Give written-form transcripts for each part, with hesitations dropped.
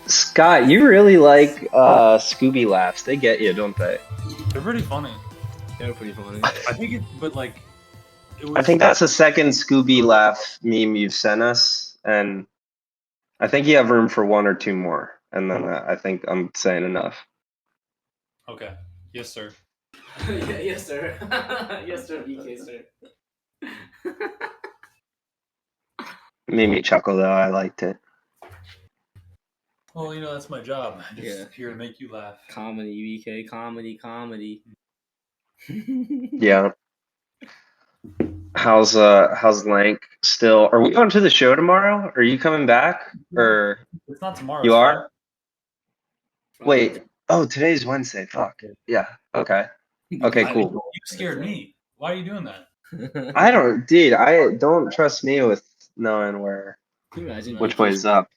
Scott, you really like Scooby laughs. They get you, don't they? They're pretty funny. They're pretty funny. I think it, but like, it was. I think that's the second Scooby laugh meme you've sent us, and I think you have room for one or two more, and then I think I'm saying enough. Okay. Yes, sir. Yes, sir. Yes, sir, BK, sir. Made me chuckle though. I liked it. Well, that's my job. I'm just here to make you laugh. Comedy, BK, comedy. Yeah. How's Lank still? Are we going to the show tomorrow? Are you coming back? Or It's not tomorrow. you it's are? Friday. Wait. Oh, today's Wednesday. Fuck. Yeah. Okay. Okay. Cool. You scared me. Why are you doing that? I don't trust me with knowing where Can you imagine which way's up.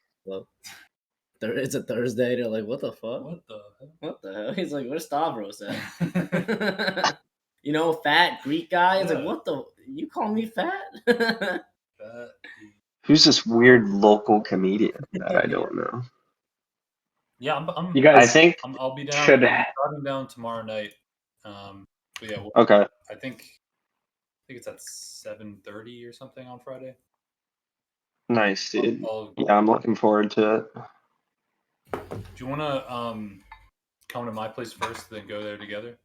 It's a Thursday. They're like, what the fuck? What the hell? What the hell? He's like, where's Stavros at? Fat Greek guy. He's like, what the? You call me fat? Who's this weird local comedian that I don't know? Yeah, I'm You guys, I think I'll be down. should I'm driving down tomorrow night. But yeah. Okay. I think it's at 7:30 or something on Friday. Nice, dude. Yeah, I'm looking forward to it. Do you want to come to my place first, then go there together?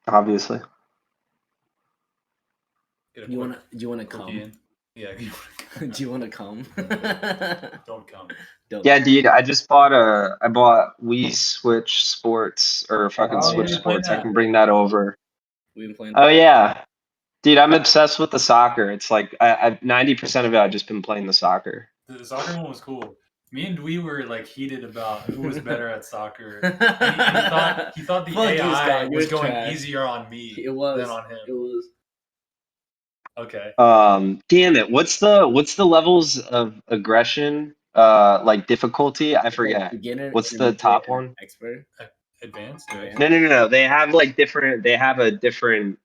Obviously. Do you want to come? Yeah. Do you want to come? Don't come. Yeah, dude. I bought Wii Switch Sports or fucking Switch Sports. I can bring that over. We've been playing. Oh yeah, dude. I'm obsessed with the soccer. It's like 90% of it. I've just been playing the soccer. The soccer one was cool. Me and Dwee were like heated about who was better at soccer. He thought the AI was going easier on me than on him. It was. Okay. Damn it. What's the levels of aggression? Like difficulty? I forget. Beginner. What's the top one? Expert. Advanced. No. They have a different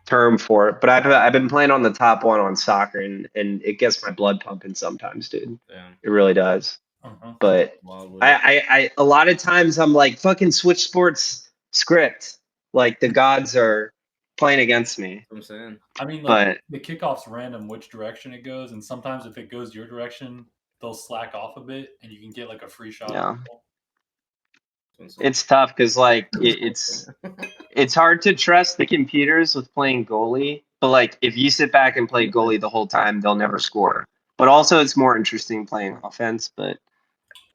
term for it. But I've been playing on the top one on soccer, and it gets my blood pumping sometimes, dude. Damn. It really does. Uh-huh. But I a lot of times I'm like, fucking Switch Sports script. Like the gods are playing against me. I'm saying. I mean, like, the kickoff's random which direction it goes, and sometimes if it goes your direction, they'll slack off a bit, and you can get like a free shot. Yeah. It's tough because like it's hard to trust the computers with playing goalie, but like if you sit back and play goalie the whole time, they'll never score. But also, it's more interesting playing offense. But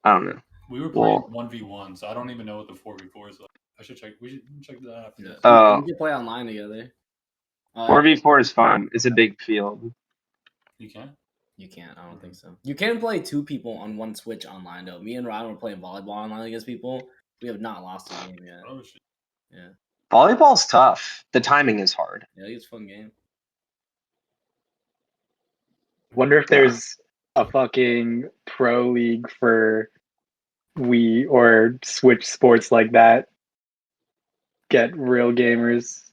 I don't know. We were playing 1v1, so I don't even know what the 4v4 is like. I should check. We should check that after this. We can play online together. 4v4 is fun. It's a big field. You can? You can't. I don't think so. You can play two people on one Switch online, though. Me and Ryan were playing volleyball online against people. We have not lost a game yet. Oh, shit. Yeah. Volleyball's tough. The timing is hard. Yeah, it's a fun game. Wonder if there's a fucking pro league for Wii or Switch Sports like that. Get real gamers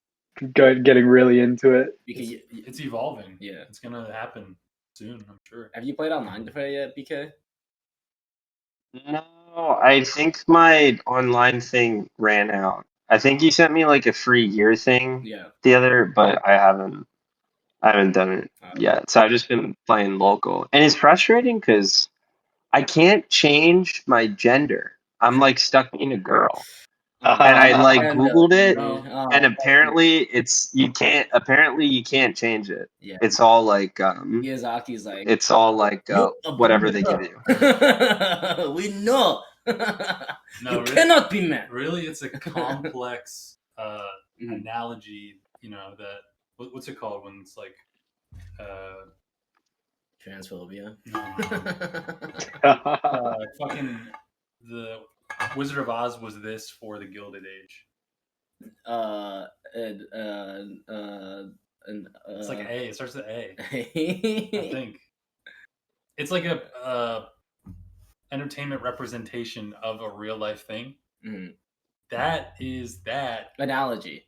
getting really into it. It's evolving. Yeah. It's going to happen soon, I'm sure. Have you played online yet, BK? No, I think my online thing ran out. I think you sent me like a free year thing but I haven't done it yet. So I've just been playing local. And it's frustrating because I can't change my gender. I'm like stuck being a girl. And I like Googled it, and apparently you can't change it. Yeah. It's all like Miyazaki's like, it's all like whatever they give you. We know. No, cannot be man. Really, it's a complex analogy. That what's it called when it's like transphobia. Fucking the Wizard of Oz was this for the Gilded Age. It's like an A. It starts with A. I think it's like a entertainment representation of a real life thing. Mm-hmm. That is that analogy.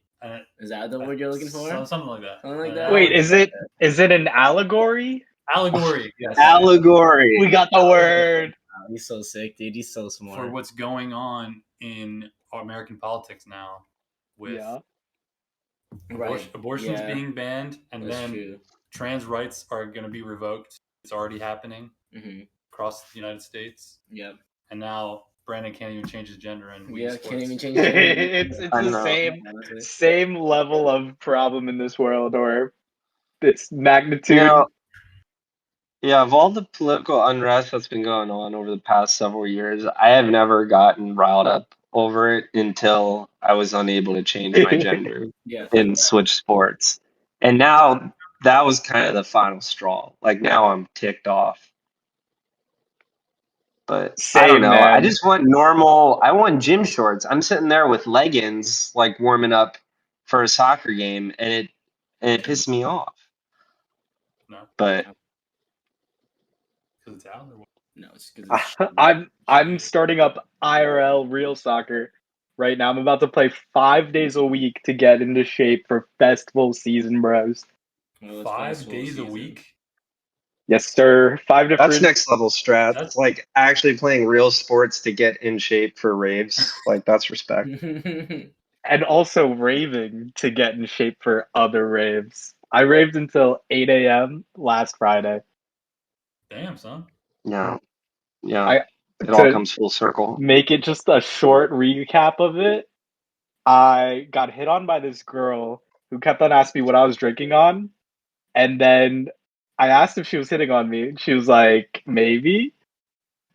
Is that the word you're looking for? Something like that. Wait, is it an allegory? Allegory. Yes. Allegory. We got the word. Wow, he's so sick, dude. He's so smart. For what's going on in American politics now with abortions being banned, and then trans rights are going to be revoked. It's already happening across the United States. Yep. And now Brandon can't even change his gender, and can't even change his gender. it's the same level of problem in this world, or its magnitude. Of all the political unrest that's been going on over the past several years, I have never gotten riled up over it until I was unable to change my gender in Switch Sports. And now that was kind of the final straw. Like, now I'm ticked off. But I don't know. Man. I just want I want gym shorts. I'm sitting there with leggings, like warming up for a soccer game, and it pissed me off. No. But because it's out or what? No, it's because I'm starting up IRL real soccer right now. I'm about to play 5 days a week to get into shape for festival season, bros. 5 days a week? Yes, sir. 5 different. That's next level strat. That's like actually playing real sports to get in shape for raves. Like, that's respect. And also raving to get in shape for other raves. I raved until 8 a.m. last Friday. Damn, son. Yeah. It all comes full circle. Make it just a short recap of it. I got hit on by this girl who kept on asking me what I was drinking on. And then I asked if she was hitting on me. She was like, maybe.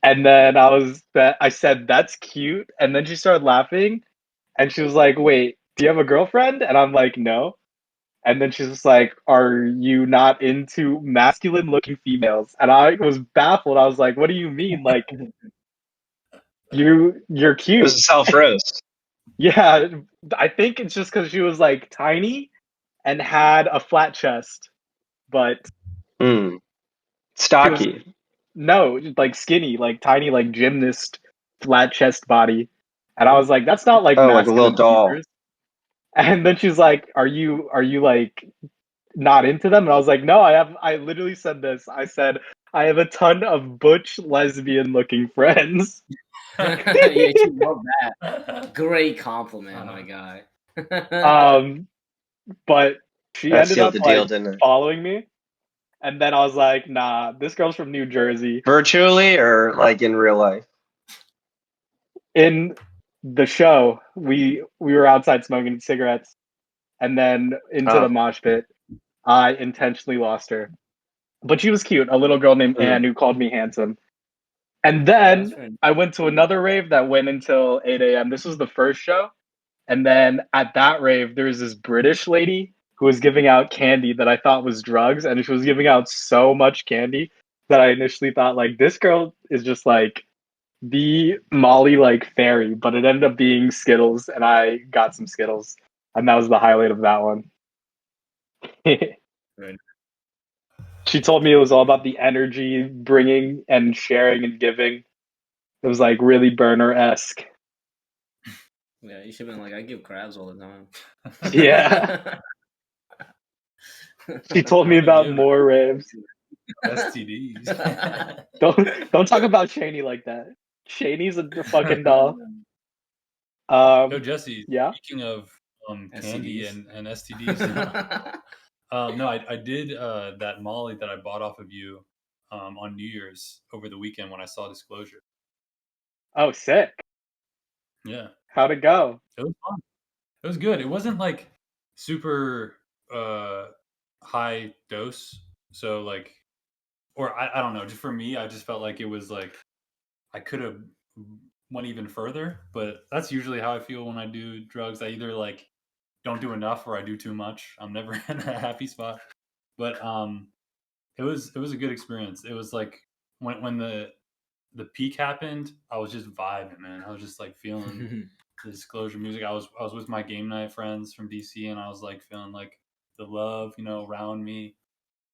And then I said, that's cute. And then she started laughing. And she was like, wait, do you have a girlfriend? And I'm like, no. And then she's just like, are you not into masculine looking females? And I was baffled. I was like, what do you mean? Like, you're cute. It was a self-roast. Yeah, I think it's just because she was like tiny and had a flat chest, but stocky. No, like skinny, like tiny, like gymnast flat chest body. And I was like, that's not like like a little doll. Features. And then she's like, are you like not into them? And I was like, no, I literally said this. I said, I have a ton of butch lesbian looking friends. Yeah, you love that. Great compliment, my guy. But she ended up following me. And then I was like, nah, this girl's from New Jersey. Virtually or like in real life? In the show, we were outside smoking cigarettes. And then into the mosh pit, I intentionally lost her. But she was cute, a little girl named Anne who called me handsome. And then I went to another rave that went until 8 a.m. This was the first show. And then at that rave, there was this British lady who was giving out candy that I thought was drugs. And she was giving out so much candy that I initially thought, like, this girl is just like the Molly like fairy. But it ended up being Skittles. And I got some Skittles. And that was the highlight of that one. She told me it was all about the energy, bringing and sharing and giving. It was like really burner-esque. Yeah, you should have been like, I give crabs all the time. Yeah. She told me about more raves. STDs. Don't talk about Shaney like that. Shaney's a fucking doll. Yo, Jesse. Yeah. Speaking of candy and STDs. No, I did that Molly that I bought off of you on New Year's over the weekend when I saw Disclosure. Oh, sick. Yeah. How'd it go? It was fun. It was good. It wasn't like super high dose. So like, or I don't know. Just for me, I just felt like it was like I could have went even further. But that's usually how I feel when I do drugs. I either like don't do enough or I do too much. I'm never in a happy spot. But it was a good experience. It was like when the peak happened, I was just vibing, man. I was just like feeling the Disclosure music. I was with my game night friends from DC, and I was like feeling like the love, around me.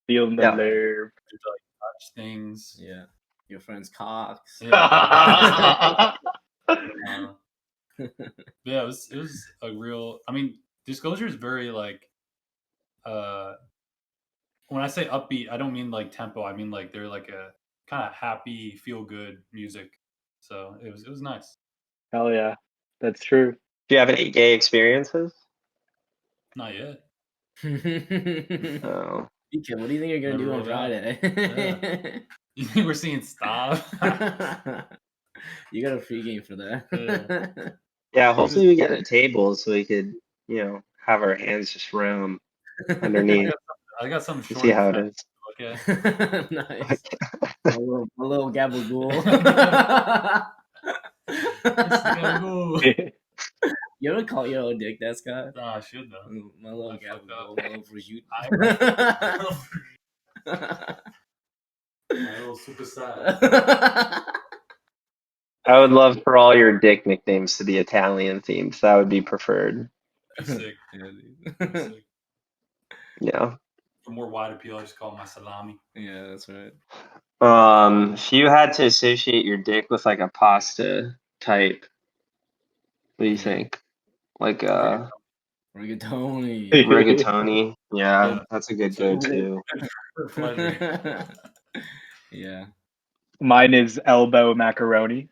Feeling the love. To like touch things. Yeah. Your friend's cocks. Yeah. Yeah, it was a real. I mean, Disclosure is very like when I say upbeat, I don't mean like tempo. I mean like they're like a kind of happy, feel good music. So it was nice. Hell yeah, that's true. Do you have any gay experiences? Not yet. Oh. BK, what do you think you're gonna Never do on rolled out. Friday? You think we're seeing Stav? You got a free game for that. Yeah, hopefully we get a table so we could, have our hands just roam underneath I got something and short see and how it fast. is. Okay. Nice. My little gabagool. You ever call your old dick that, Scott? Nah, I should though. My little I fucked up. gabagool, my little prosciutto. My little super sad. I would love for all your dick nicknames to be Italian themed. That would be preferred. Be sick. Be sick. Yeah. For more wide appeal, I just call it my salami. Yeah, that's right. If you had to associate your dick with like a pasta type, what do you think? Like Rigatoni. rigatoni. Yeah, Yeah. that's a good So- go-to. For pleasure. Yeah. Mine is elbow macaroni.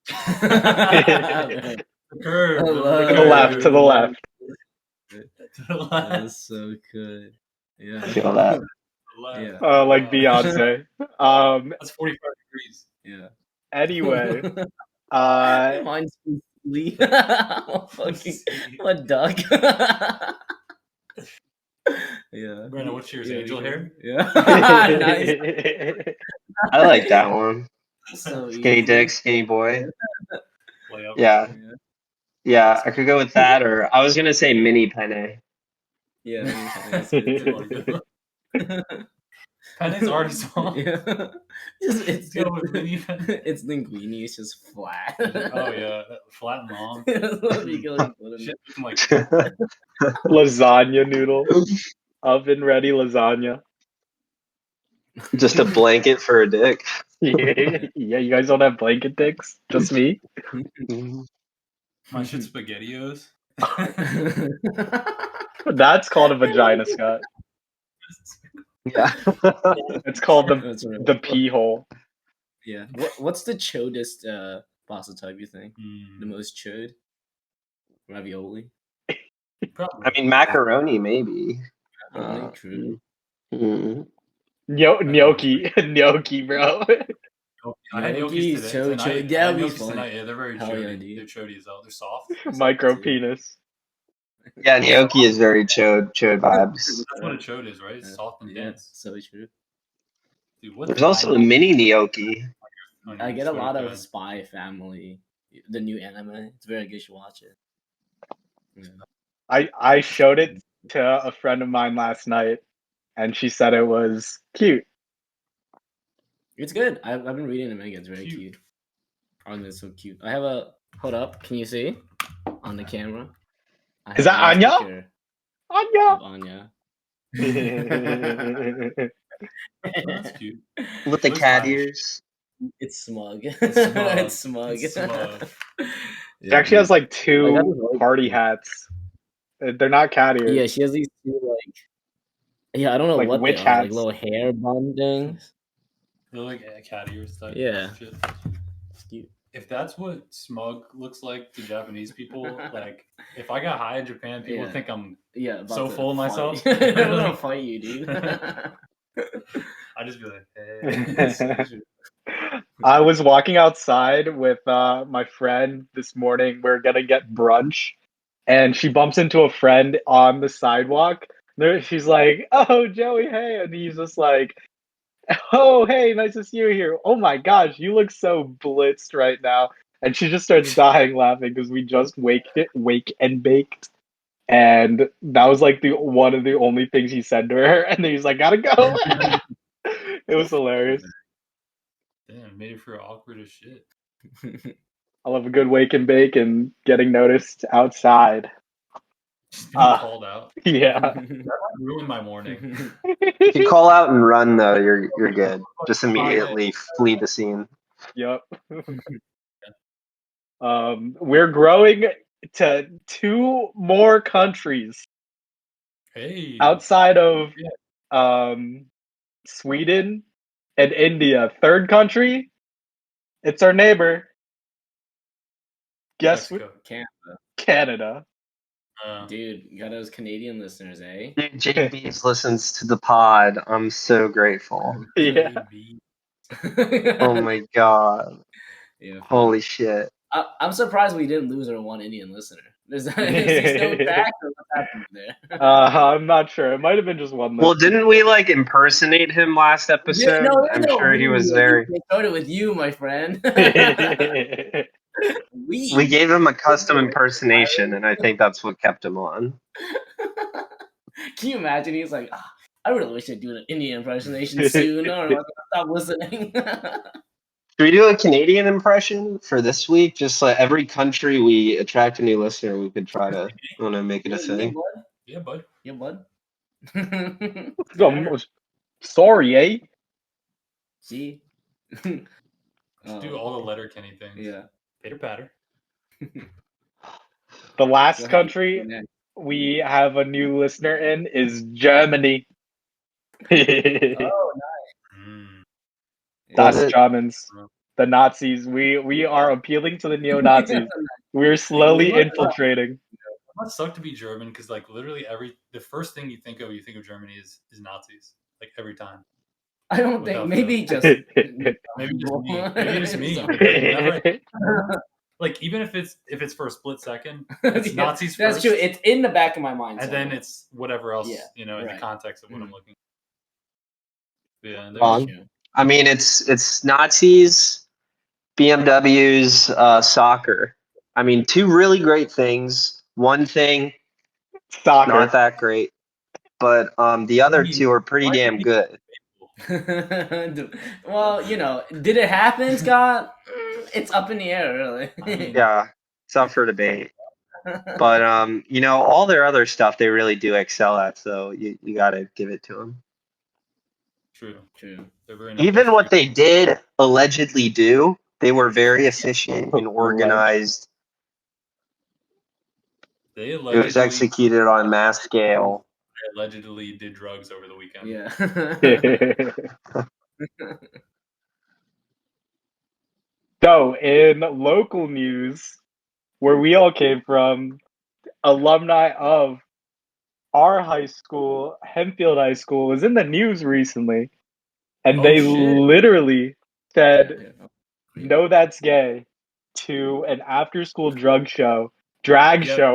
The curve. I love To the left, to the left. To the left. That's so good. Yeah. Feel that. Yeah. Like Beyonce. That's 45 degrees. Yeah. Anyway, Mine's Lee. Fucking what duck? Yeah. Brandon, what's yours? Angel hair? Yeah. Nice. I like that one. So Skinny easy. dick, skinny boy. Lay up. Yeah. Yeah, I could go with that, or I was gonna say mini penne. Yeah. That's good. Penne's already small. Yeah. It's Go with mini penne. it's linguine. It's just flat. Oh yeah, flat and long. Shit, like lasagna noodle. Oven ready lasagna. Just a blanket for a dick. Yeah, you guys don't have blanket dicks? Just me? my shit spaghettios. That's called a vagina, Scott. Yeah. It's called That's right. the pee hole. Yeah. What's the chodest pasta type you think? The most chode? Ravioli. Probably. I mean, macaroni maybe. True. Gnocchi, gnocchi, bro. I had Gnocchi, gnocchis so today. chode. Tonight, That I would had be gnocchis fun. tonight. Yeah, they're very Hell yeah, chody. dude. They're chody as hell. They're soft. Micro penis. Yeah, gnocchi is very chode vibes. That's what a chode is, right? It's soft and Yeah, dense. so true. Dude, what There's the also a mini gnocchi. I get a lot of Spy Family, the new anime. It's very good. You should watch it. Yeah. I showed it to a friend of mine last night, and she said it was cute. It's good. I've been reading the manga. It's very cute. Oh, it's so cute. I have a hold up. Can you see on the camera? Is that Anya? Anya. Anya. That's cute. With the Looks cat nice. ears. It's smug. It's smug. It's smug. She actually has like two party hats. They're not cat ears. Yeah, she has these two like. Yeah, I don't know Like what witch they are. Like hats. little hair bun things. They're like cat ears type. Yeah. Shit. It's cute. If that's what smug looks like to Japanese people, like if I got high in Japan, people think I'm about so to full of myself. fight. I'm gonna fight you, dude. I just be like, hey. I was walking outside with my friend this morning. We're gonna get brunch, and she bumps into a friend on the sidewalk. She's like, "Oh, Joey, hey," and he's just like, "Oh, hey, nice to see you here. Oh my gosh, you look so blitzed right now." And she just starts dying laughing because we just wake and baked, and that was like the one of the only things he said to her. And then he's like, "Gotta go." It was hilarious. Damn, made it for awkward as shit. I love a good wake and bake and getting noticed outside. Just being called out. Yeah. That ruined my morning. If you call out and run though, you're good. Just immediately flee the scene. Yep. We're growing to 2 more countries Hey. outside of Sweden, and India. Third country, it's our neighbor. Guess what? Canada. Dude, you got those Canadian listeners, eh? Dude, JB's listens to the pod. I'm so grateful. Yeah. Oh my god. Yeah, Holy shit. I'm surprised we didn't lose our one Indian listener. Is he still back or what's happening there? I'm not sure. It might have been just one. Well, didn't we like impersonate him last episode? I'm sure he was there. It started with you, my friend. We gave him a custom impersonation, and I think that's what kept him on. Can you imagine? He's like, I really wish I'd do an Indian impersonation soon, or I'm gonna stop listening. Should we do a Canadian impression for this week? Just like every country we attract a new listener, we could try to make it a thing. Yeah, bud. Yeah, bud. Sorry, eh? See? Just do all the letter Kenny things. Yeah. Pitter patter. The last country we have a new listener in is Germany. Oh, nice. Das Germans. The Nazis. We are appealing to the neo-Nazis. We're slowly infiltrating. It must suck to be German because like literally the first thing you think of Germany is Nazis. Like every time. I don't think maybe just maybe just me. Like even if it's for a split second, it's Nazis that's first. True. It's in the back of my mind. And then it's whatever else, in the context of what I'm looking. Yeah, I mean it's Nazis, BMWs, soccer. I mean, two really great things. One thing, soccer, not that great, but the other two are pretty damn good. Well, did it happen, Scott? It's up in the air, really. Yeah, it's up for debate. But all their other stuff they really do excel at, so you got to give it to them. True. Even what they did allegedly do, they were very efficient and organized. It was executed on mass scale. They allegedly did drugs over the weekend. Yeah. So, in local news, where we all came from, alumni of our high school, Hempfield High School, was in the news recently. And they literally said, no, that's gay, to an after-school drag show,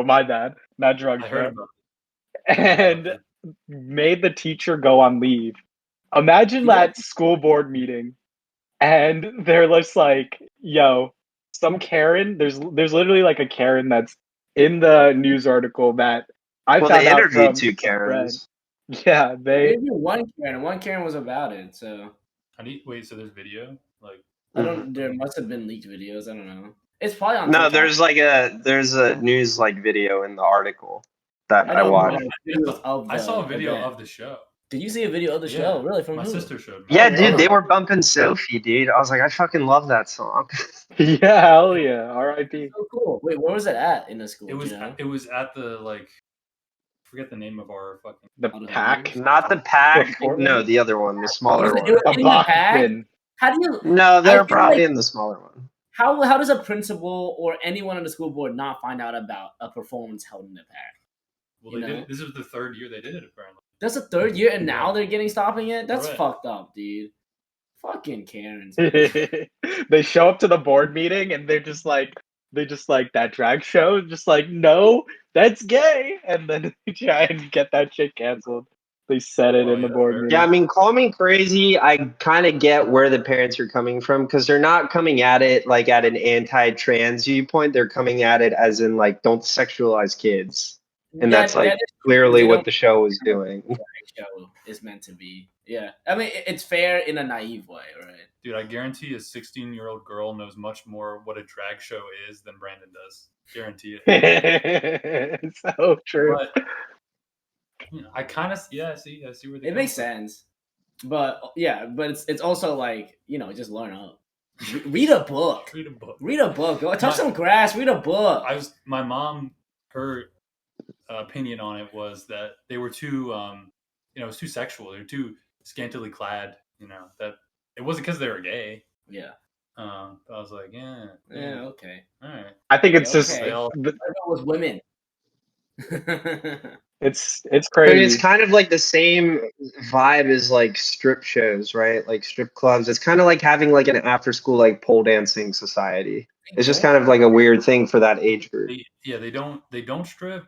my bad, not drug show, and made the teacher go on leave. Imagine that school board meeting, and they're just like, yo, some Karen, there's literally like a Karen that's in the news article that I found they out interviewed from two Karens. Yeah, they interviewed one Karen, and one Karen was about it, so... so there's video? Like there must have been leaked videos, I don't know. It's probably on No, TikTok. there's a news video in the article that I watched. I saw a video of the show. Did you see a video of the show? Really? From my who? sister showed me. Yeah, dude, they were bumping Sophie, dude. I was like, I fucking love that song. Yeah, hell yeah. R.I.P. So cool. Wait, where was it at in the school? It was at the forget the name of our fucking the pack. Not the pack. No, the other one, the smaller one. It was in the pack? How do you? No, they're probably in the smaller one. How does a principal or anyone on the school board not find out about a performance held in the pack? Well, they did it. This is the third year they did it, apparently. That's the third year, and now they're stopping it? That's fucked up, dude. Fucking Karens. They show up to the board meeting, and they're just like, that drag show? Just like, no, that's gay. And then they try and get that shit canceled. They said it in the board meeting. Yeah, I mean, call me crazy. I kind of get where the parents are coming from because they're not coming at it like at an anti-trans viewpoint. They're coming at it as in like, don't sexualize kids. And that's clearly what the show was doing. The show is meant to be. Yeah. I mean, it's fair in a naive way, right? Dude, I guarantee a 16-year-old girl knows much more what a drag show is than Brandon does. Guarantee it. It's so true. But, I kind of, I see where they it makes sense. But, it's also like, just learn up. Read a book. Read a book. Go touch some grass. Read a book. My mom, her opinion on it was that they were too it was too sexual. They're too scantily clad. That it wasn't because they were gay. Yeah. I was like, yeah, okay, all right. I think it's just okay. What was women? it's I mean, crazy. it's kind of like the same vibe as like strip shows, right? Like strip clubs. It's kind of like having like an after school like pole dancing society. It's just kind of like a weird thing for that age group. They don't strip.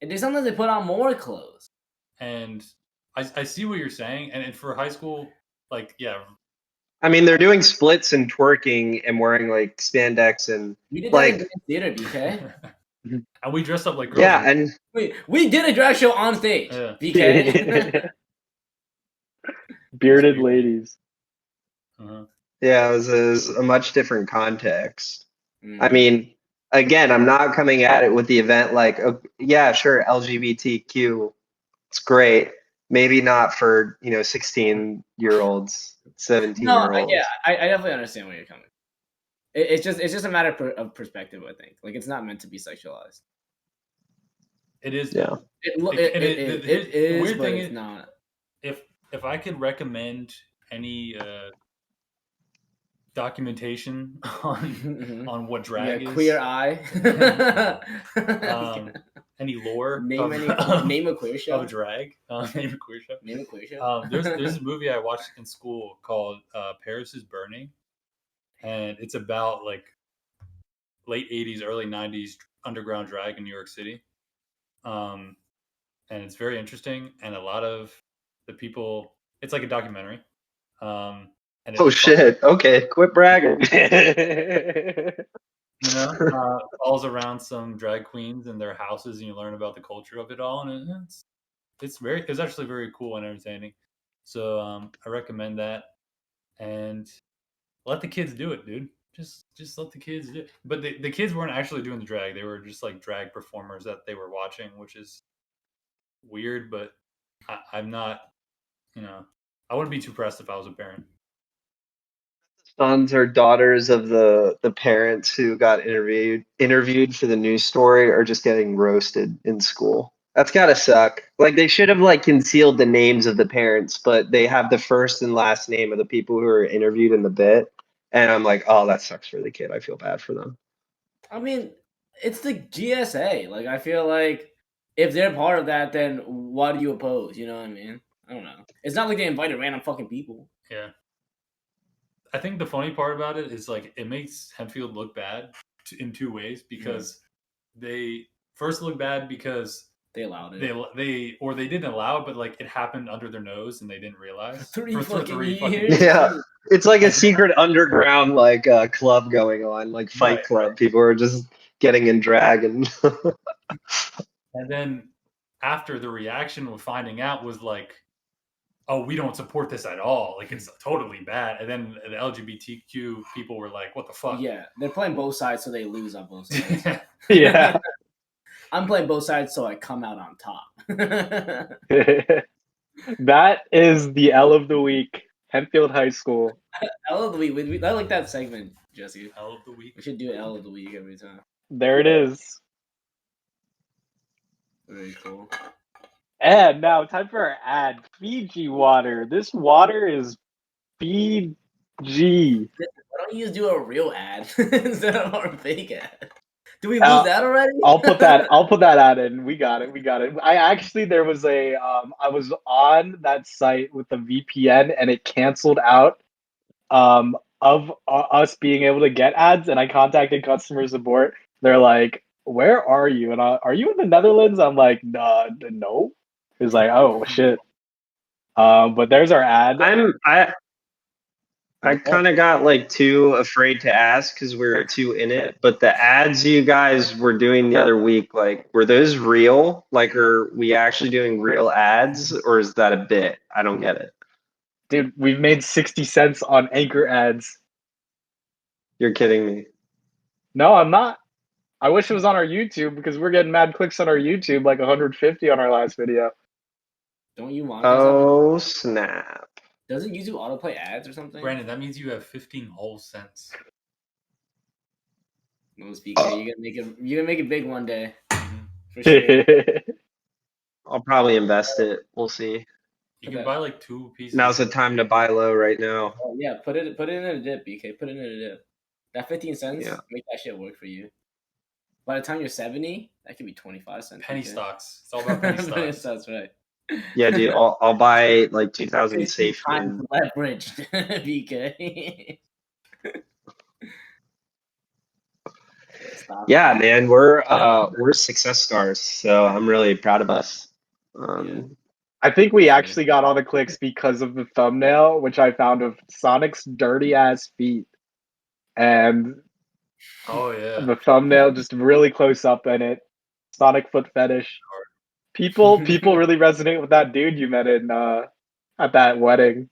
And sometimes they put on more clothes. And I see what you're saying. And for high school, like, yeah. I mean, they're doing splits and twerking and wearing like spandex and we did like that in theater, BK. And we dressed up like girls. Yeah, and we did a drag show on stage, BK. Bearded ladies. Yeah, it was a much different context. I mean, again, I'm not coming at it with the event like, yeah, sure, LGBTQ, it's great. Maybe not for 16-year-olds, 17-year-olds. Yeah, I definitely understand where you're coming. It's just a matter of perspective. I think like it's not meant to be sexualized. It is. Yeah. It is. Weird thing is not. If I could recommend any documentation on what drag is, Queer Eye. Any lore? Name a queer show of drag. Name a queer show. Name a queer show. There's a movie I watched in school called Paris is Burning, and it's about like late 80s, early 90s underground drag in New York City. And it's very interesting, and a lot of the people, it's like a documentary. And oh shit! Okay, quit bragging. Falls around some drag queens and their houses, and you learn about the culture of it all, and it's actually very cool and entertaining. So I recommend that, and let the kids do it, dude. Just let the kids do it. But the kids weren't actually doing the drag; they were just like drag performers that they were watching, which is weird. But I'm not, I wouldn't be too pressed if I was a parent. Sons or daughters of the parents who got interviewed for the news story are just getting roasted in school. That's gotta suck. Like they should have like concealed the names of the parents, but they have the first and last name of the people who are interviewed in the bit. And I'm like, oh, that sucks for the kid. I feel bad for them. I mean, it's the GSA. Like I feel like if they're part of that, then why do you oppose? You know what I mean? I don't know. It's not like they invited random fucking people. Yeah. I think the funny part about it is like it makes Hempfield look bad in two ways, because they first look bad because they allowed it. They didn't allow it, but like it happened under their nose and they didn't realize. For three fucking years. Yeah, it's like a secret underground like club going on, like Fight Club. Right. People are just getting in drag and. And then after the reaction of finding out was like, oh, we don't support this at all. Like, it's totally bad. And then the LGBTQ people were like, what the fuck? Yeah, they're playing both sides, so they lose on both sides. Yeah. I'm playing both sides, so I come out on top. That is the L of the week. Hempfield High School. L of the week. I like that segment, Jesse. L of the week. We should do L of the week every time. There it is. Very cool. And now, time for our ad. Fiji water. This water is Fiji. Why don't you just do a real ad instead of our fake ad? Do we lose that already? I'll put that ad in. We got it. There was I was on that site with the VPN and it canceled out of us being able to get ads, and I contacted customer support. They're like, "Where are you?" And are you in the Netherlands? I'm like, no. It's like, oh shit. But there's our ad. I kind of got like too afraid to ask because we were too in it. But the ads you guys were doing the other week, like, were those real? Like, are we actually doing real ads, or is that a bit? I don't get it. Dude, we've made 60 cents on Anchor ads. You're kidding me. No, I'm not. I wish it was on our YouTube because we're getting mad clicks on our YouTube, like 150 on our last video. Don't you want? Oh, snap. Doesn't YouTube autoplay ads or something? Brandon, that means you have 15 whole cents. No, speaker, you're gonna make it big one day. For sure. I'll probably invest it. We'll see. You can buy like 2 pieces. Now's the time to buy low right now. Oh, yeah, put it in a dip, BK. Put it in a dip. That 15 cents, Yeah. make that shit work for you. By the time you're 70, that could be 25 cents. Penny BK. stocks. It's all about penny stocks. That's right. Yeah, dude. I'll buy like 2,000 safe. Time leveraged, BK. Yeah, man, we're success stars, so I'm really proud of us. I think we actually got all the clicks because of the thumbnail, which I found of Sonic's dirty ass feet, and Oh yeah, the thumbnail just really close up in it. Sonic foot fetish. People really resonate with that dude you met in at that wedding.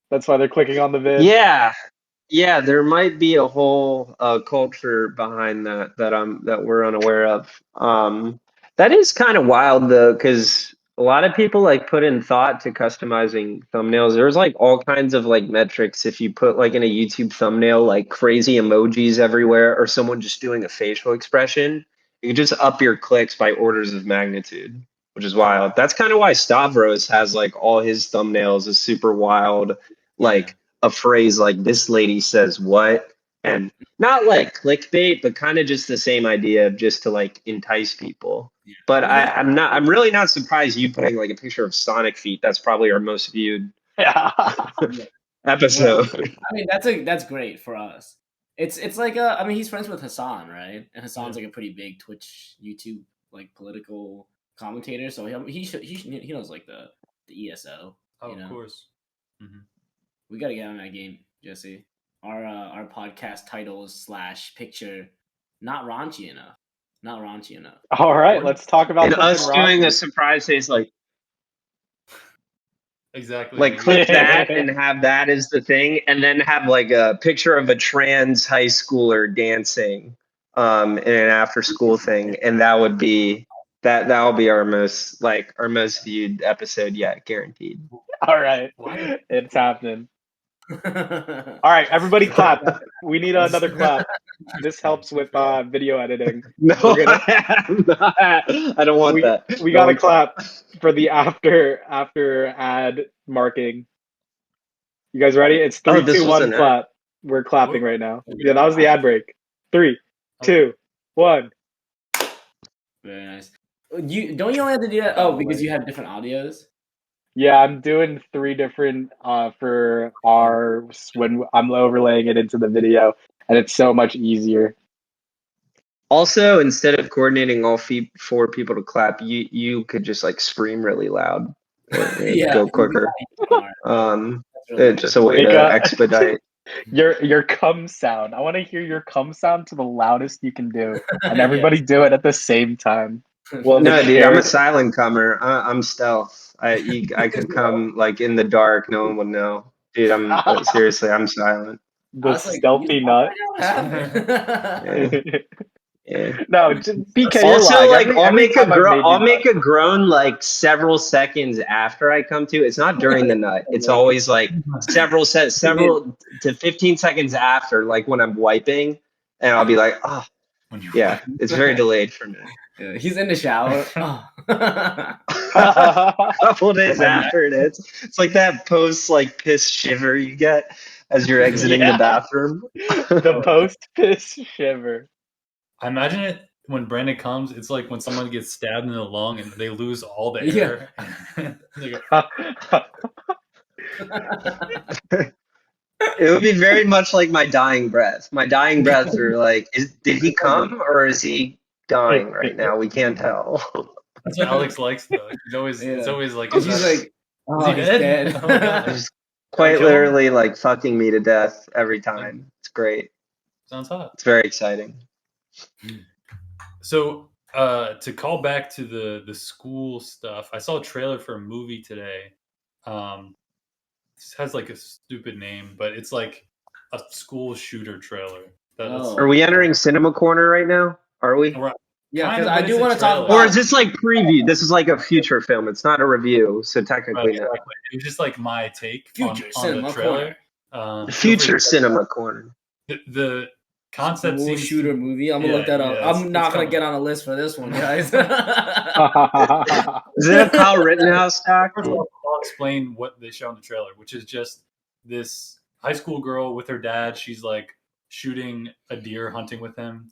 That's why they're clicking on the vid. Yeah, there might be a whole culture behind that we're unaware of. That is kind of wild though, because a lot of people like put in thought to customizing thumbnails. There's like all kinds of like metrics. If you put like in a YouTube thumbnail like crazy emojis everywhere, or someone just doing a facial expression, you can just up your clicks by orders of magnitude, which is wild. That's kind of why Stavros has like all his thumbnails is super wild, like a phrase like "this lady says what," and not like clickbait, but kind of just the same idea of just to like entice people. But I'm really not surprised you putting like a picture of Sonic feet. That's probably our most viewed episode. Well, I mean, that's great for us. It's like I mean, he's friends with Hassan, right? And Hassan's like a pretty big Twitch, YouTube like political commentator, so he knows like the ESO. Oh, of course. Mm-hmm. We got to get on that game, Jesse. Our podcast title is / picture not raunchy enough. Not raunchy enough. All right, let's talk about us doing a surprise face like exactly like click that and have that as the thing, and then have like a picture of a trans high schooler dancing in an after school thing, and that would be that'll be our most viewed episode yet, guaranteed. All right, it's happening. All right, everybody clap. We need another clap. This helps with video editing. No, I don't want that. We got to clap for the after ad marking. You guys ready? It's 3, 2, 1, clap. We're clapping right now. Yeah, that was the ad break. 3, 2, 1. Very nice. Don't you only have to do that? Oh, because you have different audios. Yeah, I'm doing 3 different for when I'm overlaying it into the video, and it's so much easier. Also, instead of coordinating all 4 people to clap, you could just like scream really loud. Go quicker. It's just a way to expedite. Your cum sound. I want to hear your cum sound to the loudest you can do, and everybody do it at the same time. Well, no, dude, I'm a silent comer. I'm stealth. I could come like in the dark. No one would know, dude. I'm seriously. I'm silent. The stealthy nut. Yeah. No, BK. Also, like I'll make a groan like several seconds after I come to. It's not during the nut. It's always like several to 15 seconds after, like when I'm wiping, and I'll be like, oh, yeah. It's very delayed for me. Yeah, he's in the shower. A couple days after it's like that post like piss shiver you get as you're exiting the bathroom. The post piss shiver. I imagine it when Brandon comes. It's like when someone gets stabbed in the lung and they lose all the air. It would be very much like my dying breath. My dying breath are like, did he come or is he dying right now? We can't tell. That's what Alex likes though. It's always like he's like, oh, he's dead. He's quite literally like fucking me to death every time. It's great. Sounds hot. It's very exciting. So to call back to the school stuff, I saw a trailer for a movie today. This has like a stupid name, but it's like a school shooter trailer. Are we entering Cinema Corner right now? Are we? Yeah, because I do want to talk about. Or is this like preview? This is like a future film. It's not a review, so technically no. Exactly. It was just like my take on the trailer. Future Cinema Corner. The concept School seems shooter movie. I'm gonna look that up. I'm not gonna get on a list for this one, guys. Is it a Kyle Rittenhouse doc? First of all, I'll explain what they show in the trailer, which is just this high school girl with her dad. She's like shooting a deer, hunting with him.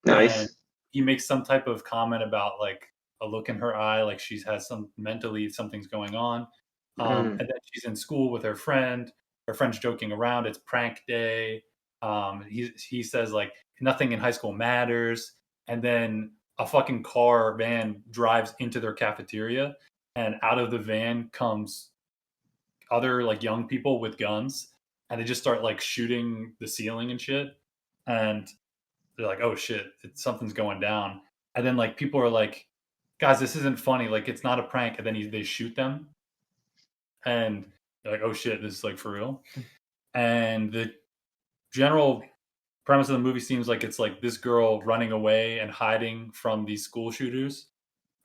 Nice. And he makes some type of comment about like a look in her eye, like she has some mentally something's going on. And then she's in school with her friend. Her friend's joking around. It's prank day. He says like nothing in high school matters, and then a fucking van drives into their cafeteria, and out of the van comes other like young people with guns, and they just start like shooting the ceiling and shit, and they're like, oh shit, something's going down. And then like people are like, guys, this isn't funny, like it's not a prank. And then they shoot them, and they're like, oh shit, this is like for real. And the general premise of the movie seems like it's like this girl running away and hiding from these school shooters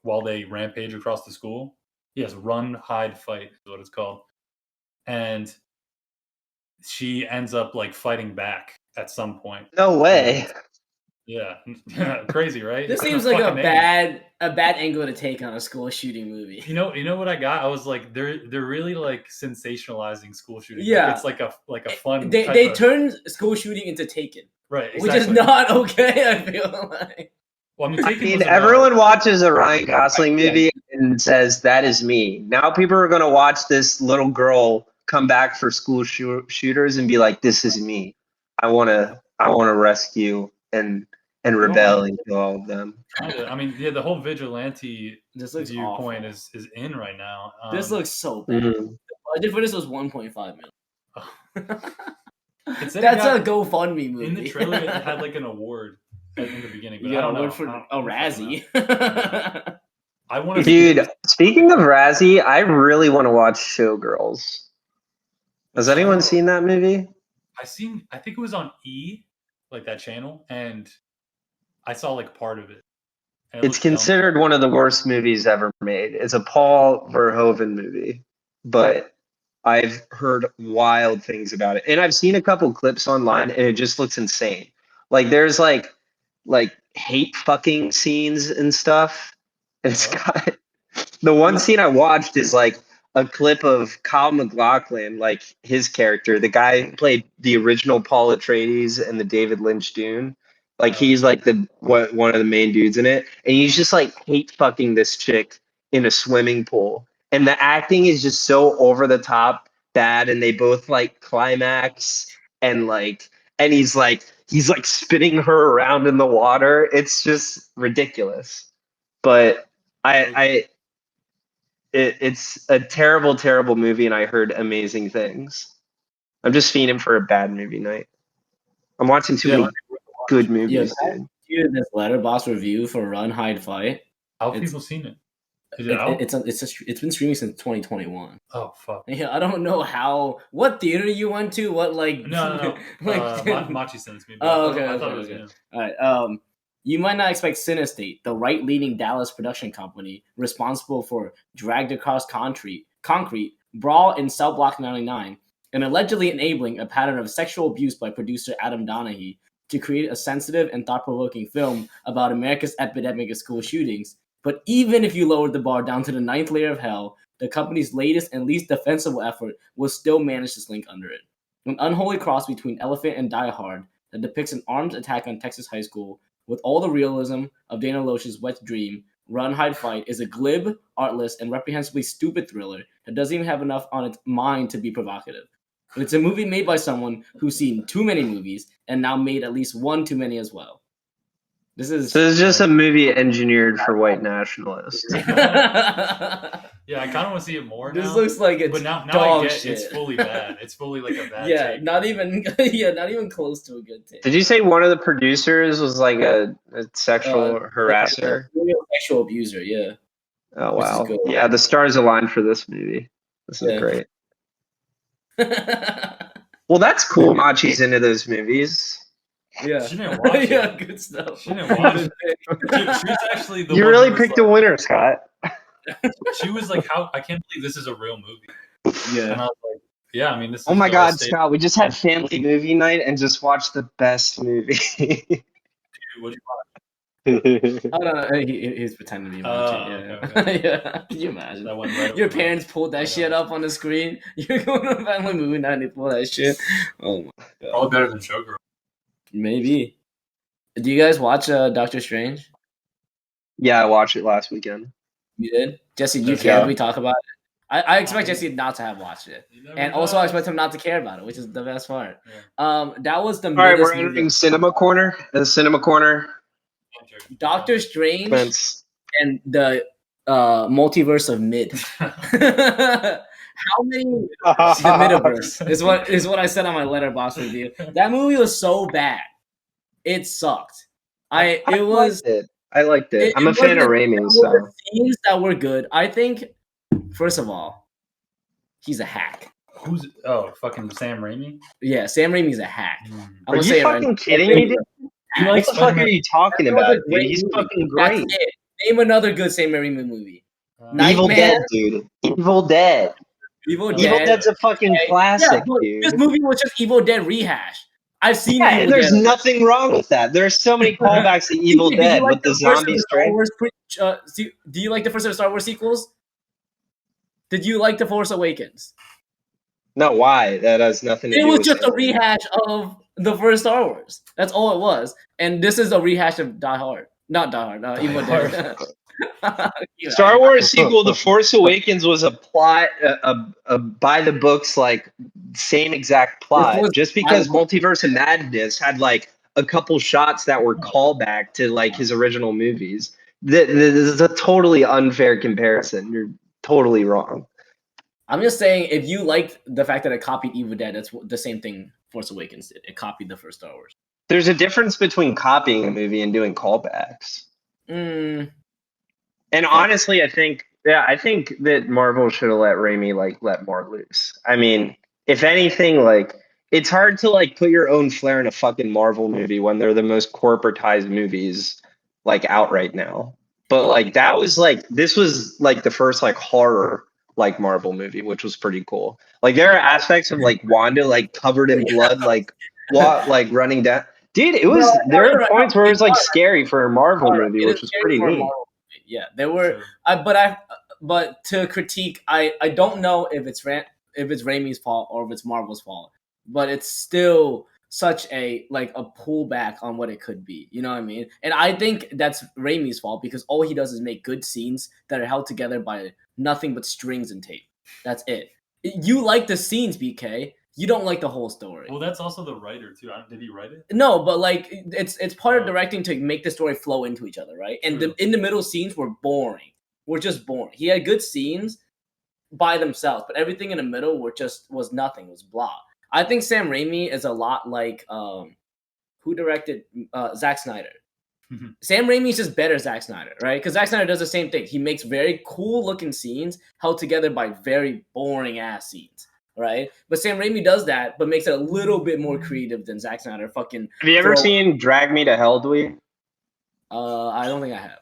while they rampage across the school. Yes, run, hide, fight is what it's called. And she ends up like fighting back at some point. No way. Yeah. Crazy, right? This seems like a bad angle to take on a school shooting movie. You know what I got? I was like, they're really like sensationalizing school shooting. Yeah, like, it's like a fun. They turned school shooting into Taken, right? Exactly. Which is not okay. I feel like. Well, I mean, everyone watches a Ryan Gosling movie and says that is me. Now people are gonna watch this little girl come back for school shooters and be like, "This is me. I wanna rescue and rebel and kill all of them." I mean, yeah, the whole vigilante viewpoint is in right now. This looks so bad. The budget for this was $1.5 million. That's a GoFundMe movie. In the trailer, it had like an award in the beginning, but yeah, I don't know. For a Razzie. I want to. Dude, speaking of Razzie, I really want to watch Showgirls. Has anyone seen that movie? I think it was on E, like that channel, and I saw like part of it. It's considered one of the worst movies ever made. It's a Paul Verhoeven movie, but I've heard wild things about it. And I've seen a couple clips online, and it just looks insane. Like there's like hate fucking scenes and stuff. And it's got the one scene I watched is like a clip of Kyle MacLachlan, like his character, the guy who played the original Paul Atreides and the David Lynch Dune. Like he's like one of the main dudes in it, and he's just like hate fucking this chick in a swimming pool, and the acting is just so over the top bad, and they both like climax, and he's like spinning her around in the water. It's just ridiculous, but it's a terrible, terrible movie, and I heard amazing things. I'm just fiending for a bad movie night. I'm watching too many good movies, dude. This Letterboxd review for Run, Hide, Fight. How have people seen it? Is it out? It's been streaming since 2021. Oh fuck! Yeah, I don't know what theater you went to. What like no. Like Machi sends me. Oh, okay. I thought it was new. All right. You might not expect Cinestate, the right-leaning Dallas production company responsible for Dragged Across Concrete, Brawl in Cell Block 99, and allegedly enabling a pattern of sexual abuse by producer Adam Donahue to create a sensitive and thought-provoking film about America's epidemic of school shootings. But even if you lowered the bar down to the 9th layer of hell, the company's latest and least defensible effort will still manage to slink under it. An unholy cross between Elephant and Die Hard that depicts an armed attack on Texas high school with all the realism of Dana Loesch's wet dream, Run, Hide, Fight is a glib, artless, and reprehensibly stupid thriller that doesn't even have enough on its mind to be provocative. But it's a movie made by someone who's seen too many movies and now made at least one too many as well. This is just a movie engineered for white nationalists. Yeah, I kind of want to see it more. This looks like it's now dog shit. It's fully bad. It's fully like a bad. Yeah, take. not even close to a good take. Did you say one of the producers was like a sexual harasser? Sexual abuser, yeah. Oh wow! Yeah, the stars aligned for this movie. This is great. Well, that's cool. Machi's into those movies. Yeah, she didn't watch it. Yeah, good stuff. She didn't watch it. She was actually the. You really picked a winner, Scott. She was like, "How? I can't believe this is a real movie." Yeah, and I was like, Yeah, I mean, this is Oh my our God, state. Scott, we just had family movie night and just watched the best movie. What'd you watch? Oh no, he's pretending to be watching. Yeah, okay. yeah. Can you imagine? That went right Your over my- parents pulled that I shit know. up on the screen. You're going to a family movie night and they pull that shit. Oh my God. Probably better than Showgirl. Maybe. Do you guys watch Doctor Strange? Yeah, I watched it last weekend. You did? Jesse, do you Jesse, care if yeah. we talk about it? I expect Jesse not to have watched it. And also I expect him not to care about it, which is the best part. Yeah. That was the All right, we're middest movie. entering Cinema Corner. The Cinema Corner. Doctor Strange Vince. and the Multiverse of Mid. How many the Midiverse is what I said on my letterbox review. That movie was so bad. It sucked. I liked it. I'm a fan of Raimi, so scenes that were good. I think first of all, he's a hack. Who's fucking Sam Raimi? Yeah, Sam Raimi's a hack. Are you fucking kidding me, dude? What the fuck are you talking about, dude? He's fucking great. That's it. Name another good Sam Raimi movie. Evil Nightman? Dead, dude. Evil Dead. Evil Dead's a fucking classic, dude. This movie was just Evil Dead rehash. I've seen Yeah, Evil there's Dead. nothing wrong with that. There's so many callbacks to Evil Dead with the zombie strain. Do you like the first of the Star Wars sequels? Did you like The Force Awakens? No, why? That has nothing to do with it. It was just a rehash of the first Star Wars. That's all it was. And this is a rehash of Die Hard. Not Die Hard, Evil Dead. Star Wars sequel, The Force Awakens, was a plot, a by the books, like same exact plot. Just because Multiverse of Madness had like a couple shots that were callback to like his original movies. This is a totally unfair comparison. You're totally wrong. I'm just saying, if you liked the fact that it copied Evil Dead, that's the same thing Force Awakens did. It copied the first Star Wars. There's a difference between copying a movie and doing callbacks. And honestly, I think that Marvel should have let Raimi let more loose. I mean, if anything, it's hard to put your own flair in a fucking Marvel movie when they're the most corporatized movies out right now. But this was the first horror Marvel movie, which was pretty cool. There are aspects of Wanda covered in blood, running down. Dude, there are points where it was scary for a Marvel movie, which was pretty neat. Yeah, there were. But to critique, I don't know if it's Raimi's fault or if it's Marvel's fault. But it's still such a pullback on what it could be. You know what I mean? And I think that's Raimi's fault because all he does is make good scenes that are held together by nothing but strings and tape. That's it. You like the scenes, BK. You don't like the whole story. Well, that's also the writer too. Did he write it? No, but it's part of directing to make the story flow into each other, right? And in the middle scenes were boring. Were just boring. He had good scenes by themselves, but everything in the middle was nothing. Was blah. I think Sam Raimi is a lot like who directed Zack Snyder. Sam Raimi is just better Zack Snyder, right? Because Zack Snyder does the same thing. He makes very cool looking scenes held together by very boring ass scenes. Right, but Sam Raimi does that, but makes it a little bit more creative than Zack Snyder. Have you ever seen Drag Me to Hell, Dwee? I don't think I have.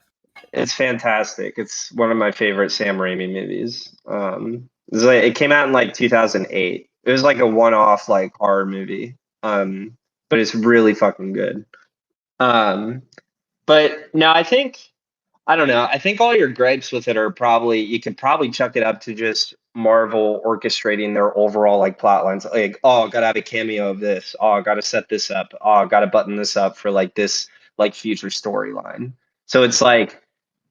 It's fantastic. It's one of my favorite Sam Raimi movies. It came out in 2008. It was a one-off horror movie. But it's really fucking good. But no, I don't know. I think all your gripes with it are you could probably chuck it up to just Marvel orchestrating their overall plot lines. Gotta have a cameo of this. Gotta set this up. Gotta button this up for this future storyline. So it's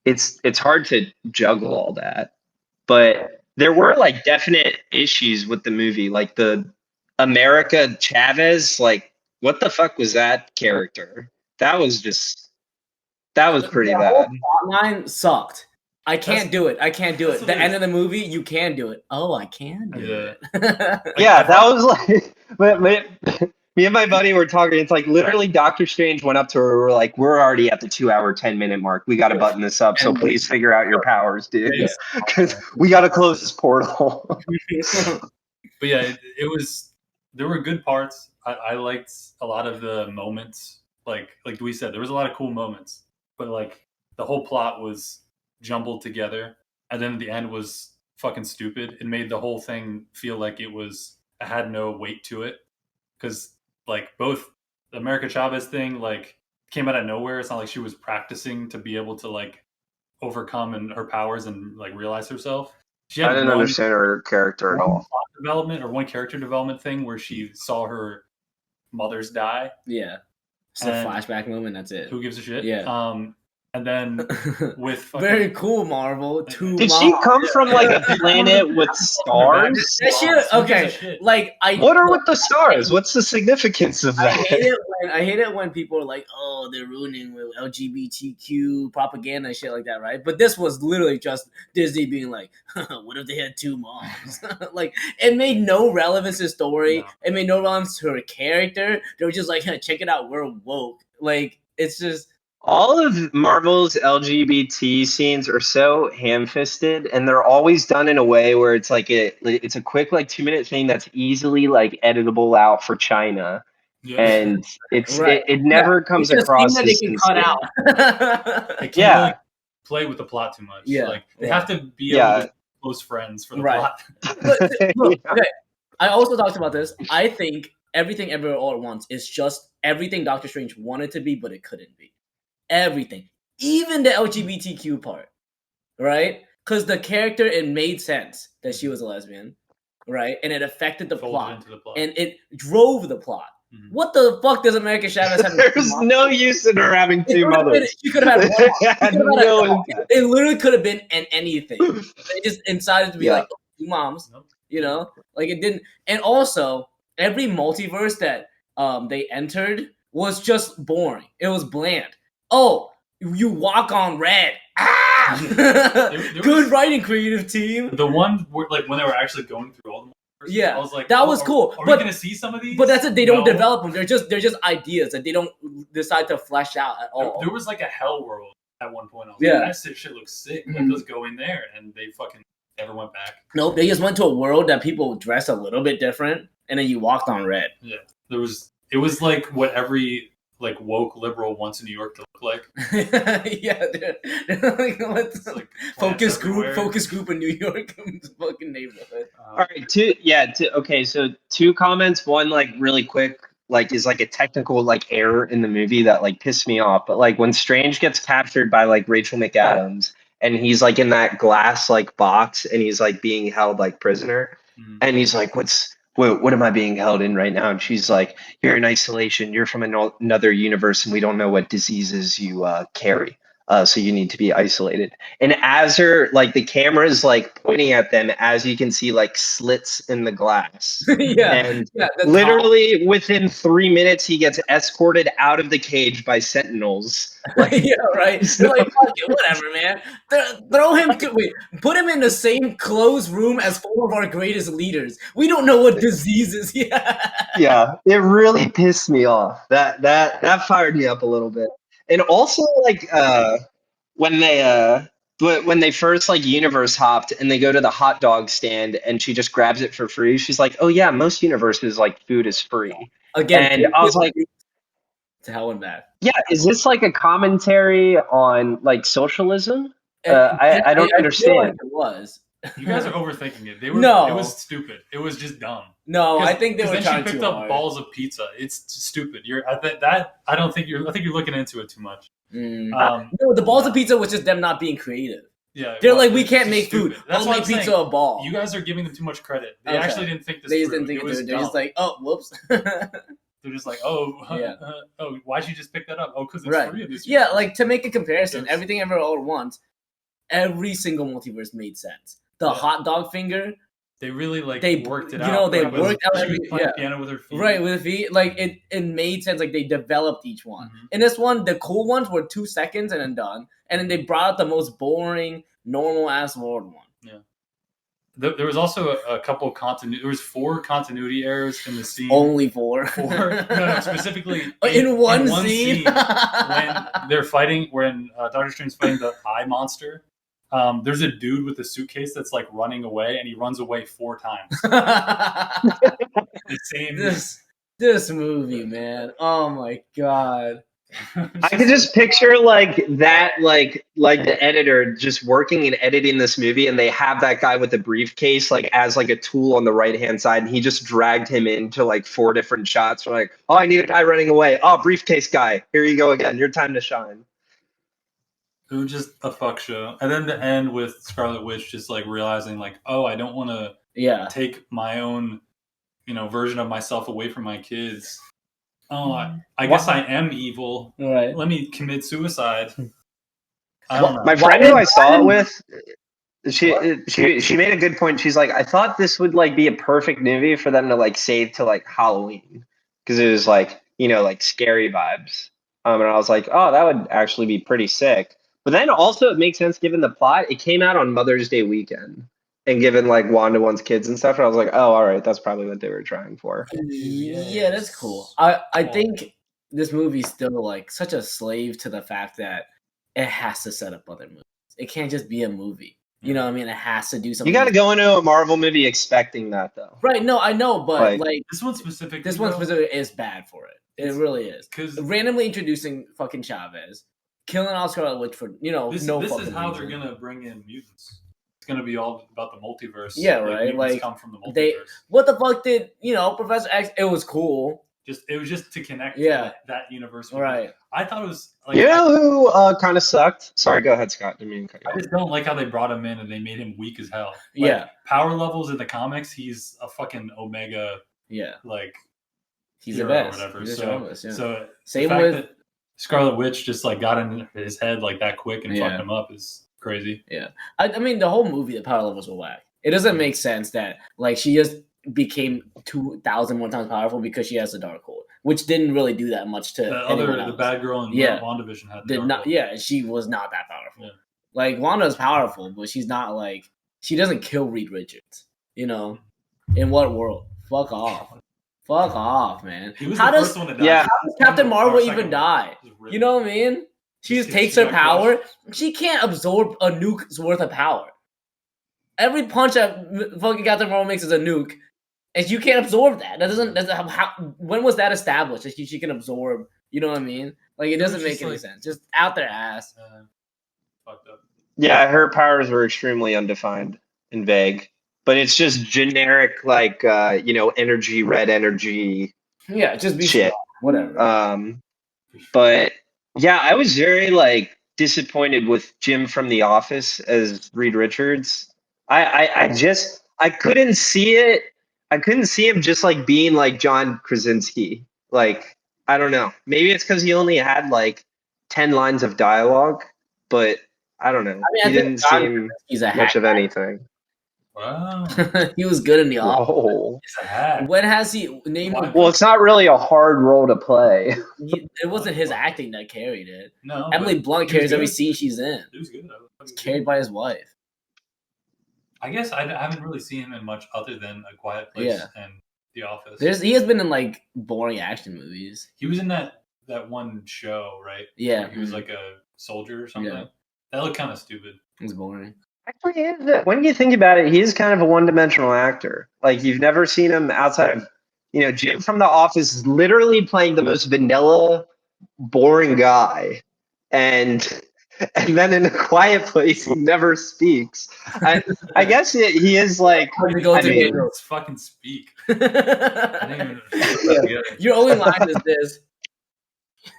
it's hard to juggle all that. But there were definite issues with the movie, the America Chavez. What the fuck was that character? That was pretty bad. Plot line sucked. I can't do it. The end of the movie, you can do it. Oh, I can do it. Yeah, that was but me and my buddy were talking. It's literally Doctor Strange went up to her. We're already at the 2-hour, 10-minute mark. We got to button this up. So please figure out your powers, dude. Because we got to close this portal. But yeah, it was. There were good parts. I liked a lot of the moments. Like we said, there was a lot of cool moments. But the whole plot was jumbled together, and then the end was fucking stupid. It made the whole thing feel like it was had no weight to it because like both the America Chavez thing like came out of nowhere. It's not like she was practicing to be able to like overcome and her powers and like realize herself. She had I didn't understand her character at all. Development or one character development thing where she saw her mothers die. Yeah, it's a flashback moment. That's it. Who gives a shit? Yeah. And then with fucking, very cool, Marvel. Did she come from like a planet with stars? That shit. Okay, like What are with the stars? What's the significance of that? I hate it when people are like, "Oh, they're ruining with LGBTQ propaganda and shit like that," right? But this was literally just Disney being like, "What if they had two moms?" Like, it made no relevance to the story. No. It made no relevance to her character. They were just like, hey, "Check it out, we're woke." Like, it's just. All of Marvel's LGBT scenes are so ham-fisted, and they're always done in a way where it's like it's a quick like 2-minute thing that's easily like editable out for China, and it's right. it never comes across as they can cut out. They can't really play with the plot too much. Yeah, like they have to be able to be close friends for the plot. But, look, okay, I also talked about this. I think Everything Everywhere All at Once is just everything Doctor Strange wanted to be, but it couldn't be. Everything, even the LGBTQ part, right? Because the character, it made sense that she was a lesbian, right? And it affected the plot, and it drove the plot. Mm-hmm. What the fuck does America Chavez have? There's no use in her having two mothers. She could have had one. It literally could have been anything. They just decided to be like two moms, you know? Like it didn't. And also, every multiverse that they entered was just boring. It was bland. Oh, you walk on red. Ah! Good writing, creative team. The one where, like, when they were actually going through all the multiverses, I was like, that was cool. Are we gonna see some of these? But that's it. They don't develop them. They're just ideas that they don't decide to flesh out at all. There was like a hell world at one point. I was like, that shit looks sick. Like, let's go in there, and they fucking never went back. Nope, they just went to a world that people dress a little bit different, and then you walked on red. Yeah, it was like what every like woke liberal wants in New York to look like. Yeah, like, like focus group in New York, fucking neighborhood. All right, okay. So two comments. One, like really quick, like is like a technical like error in the movie that like pissed me off. But like when Strange gets captured by like Rachel McAdams and he's like in that glass like box and he's like being held like prisoner, and he's like, what am I being held in right now? And she's like, you're in isolation. You're from another universe, and we don't know what diseases you carry. So you need to be isolated. And as the camera is like pointing at them, as you can see, like slits in the glass. And literally within 3 minutes, he gets escorted out of the cage by sentinels. Like, yeah, right. So, like, fuck it, whatever, man. Throw him. Put him in the same closed room as 4 of our greatest leaders. We don't know what diseases. Yeah, it really pissed me off. That fired me up a little bit. And also, like, when they first like universe hopped and they go to the hot dog stand and she just grabs it for free. She's like, "Oh yeah, most universes like food is free." Again, and I was like, "To hell with that." Yeah, is this like a commentary on like socialism? I don't understand. Like it was. You guys are overthinking it. It was stupid. It was just dumb. No, I think they were then trying she picked too up hard. balls of pizza. It's stupid. I think you're looking into it too much. No, the balls of pizza was just them not being creative. Yeah, they're like, we can't make food. That's We'll make pizza a ball. You guys are giving them too much credit. They actually didn't think this. They just didn't think it through. They're just like, oh, whoops. They're just like, oh, why'd you just pick that up? Oh, because it's free of this. Yeah, like to make a comparison, Everything Everywhere All at Once, every single multiverse made sense. The hot dog finger. They really worked it out. You know, they worked out every piano with her feet. Right, with her feet. Like it made sense. Like they developed each one. Mm-hmm. In this one, the cool ones were 2 seconds and then done. And then they brought out the most boring, normal ass world one. Yeah. There was also a couple there was 4 continuity errors in the scene. Only 4. 4. No, specifically in one scene when they're fighting, when Doctor Strange's fighting the eye monster. There's a dude with a suitcase that's like running away, and he runs away 4 times. The same. This movie, man. Oh my god. I could just picture like that, like the editor just working and editing this movie, and they have that guy with the briefcase like as like a tool on the right hand side, and he just dragged him into like 4 different shots. We're like, oh, I need a guy running away. Oh, briefcase guy, here you go again. Your time to shine. It was just a fuck show, and then the end with Scarlet Witch just like realizing like, oh, I don't want to take my own, version of myself away from my kids. Oh, I guess I am evil. Right. Let me commit suicide. I don't know. My friend who I saw it with, she made a good point. She's like, I thought this would like be a perfect movie for them to like save to like Halloween, because it was like like scary vibes. And I was like, oh, that would actually be pretty sick. But then also it makes sense given the plot. It came out on Mother's Day weekend, and given like Wanda wants kids and stuff, and I was like, oh, all right, that's probably what they were trying for. Yeah, that's cool. I think this movie's still like such a slave to the fact that it has to set up other movies. It can't just be a movie. You know what I mean? It has to do something. You got to go into a Marvel movie expecting that, though. Right? No, I know, but like this one specifically is bad for it. It really is. Because randomly introducing fucking Chavez, killing off Scarlet Witch for this is how they're gonna bring in mutants. It's gonna be all about the multiverse. Yeah, right. Like come from the multiverse. What the fuck did Professor X? It was cool. It was just to connect to that universe. Right. I thought it was like, who kind of sucked? Sorry, go ahead, Scott. I just don't like how they brought him in and they made him weak as hell. Like, power levels in the comics, he's a fucking Omega. Yeah. Like he's the best. Or whatever. He's so same with that Scarlet Witch just like got in his head like that quick and fucked him up is crazy. Yeah. I mean the whole movie, the power levels were whack. It doesn't make sense that like she just became 2,001 times powerful because she has the Darkhold, which didn't really do that much to the bad girl in WandaVision had the Darkhold. Yeah, she was not that powerful. Yeah. Like Wanda's powerful, but she's not like she doesn't kill Reed Richards. In what world? Fuck off, man. How does Captain Marvel even die? You know what I mean? She just takes her power. She can't absorb a nuke's worth of power. Every punch that fucking Captain Marvel makes is a nuke, and you can't absorb that. When was that established that she can absorb? You know what I mean? Like it doesn't make any sense. Just out their ass. Fucked up. Yeah, her powers were extremely undefined and vague, but it's just generic, like energy, red energy. Yeah, just be shit. Strong. Whatever. But yeah, I was very like disappointed with Jim from The Office as Reed Richards. I couldn't see it. I couldn't see him just like being like John Krasinski. Like, I don't know. Maybe it's because he only had like 10 lines of dialogue, but I don't know. He didn't seem much of anything. Wow. He was good in The Office. Whoa. It's a hat. When has he named? Well, it's not really a hard role to play. It wasn't his acting that carried it. No. Emily Blunt carries every scene she's in. It was good. It's carried by his wife. I guess I haven't really seen him in much other than A Quiet Place and The Office. He has been in like boring action movies. He was in that one show, right? Yeah. He was like a soldier or something. Yeah. That looked kind of stupid. It was boring. Actually, when you think about it, he is kind of a one-dimensional actor. Like, you've never seen him outside of, Jim from The Office is literally playing the most vanilla, boring guy. And then in A Quiet Place, he never speaks. I guess he is like... Let's fucking speak. Your only line is this.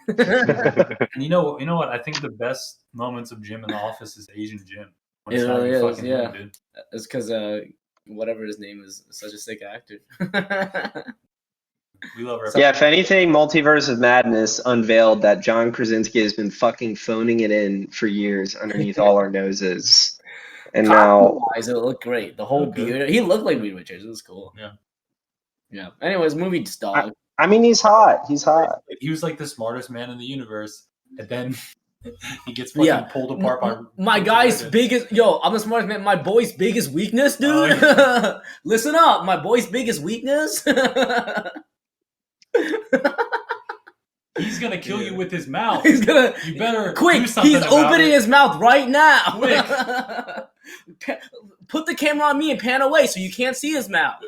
And you know what? I think the best moments of Jim in The Office is Asian Jim. It really is, yeah. It's because whatever his name is such a sick actor. We love her. Yeah, if anything, Multiverse of Madness unveiled that John Krasinski has been fucking phoning it in for years underneath all our noses. And now... It looked great. The whole beard. He looked like Reed Richards. It was cool. Yeah. Yeah. Anyways, movie dog. I mean, he's hot. He's hot. He was like the smartest man in the universe. And then... he gets fucking pulled apart by my guy's biggest. Yo, I'm the smartest man. My boy's biggest weakness, dude. Yeah. Listen up, my boy's biggest weakness. He's gonna kill you with his mouth. He's gonna. You better quick. Do something He's opening his mouth right now. Quick. Put the camera on me and pan away so you can't see his mouth.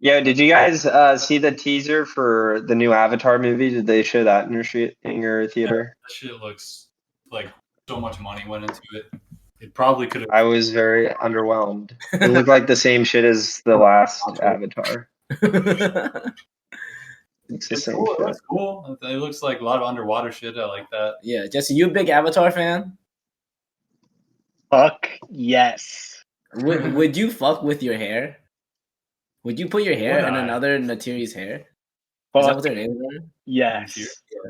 Yeah, did you guys see the teaser for the new Avatar movie? Did they show that in your theater? That shit looks like so much money went into it. It probably could have. I was very underwhelmed. It looked like the same shit as the last Avatar. It's the same cool. shit. That's cool. It looks like a lot of underwater shit. I like that. Yeah, Jesse, you a big Avatar fan? Fuck yes. Would you fuck with your hair? Would you put your hair Would in I? another Natiri's hair? Is that Fuck what their names are? yes.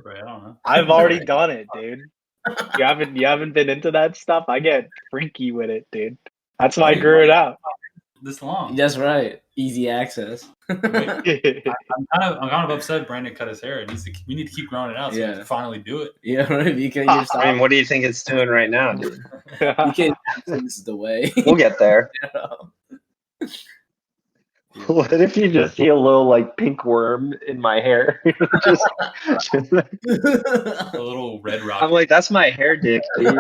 Right, I don't know. I've already done it, dude. You haven't been into that stuff? I get freaky with it, dude. That's why I grew it out. This long. That's right. Easy access. I'm kind of upset Brandon cut his hair. We need to keep growing it out so we can finally do it. Yeah, right. Because I mean, what do you think it's doing right now, dude? you can't. This is the way. We'll get there. What if you just see a little like pink worm in my hair? just a little red rock. I'm like, that's my hair dick, dude.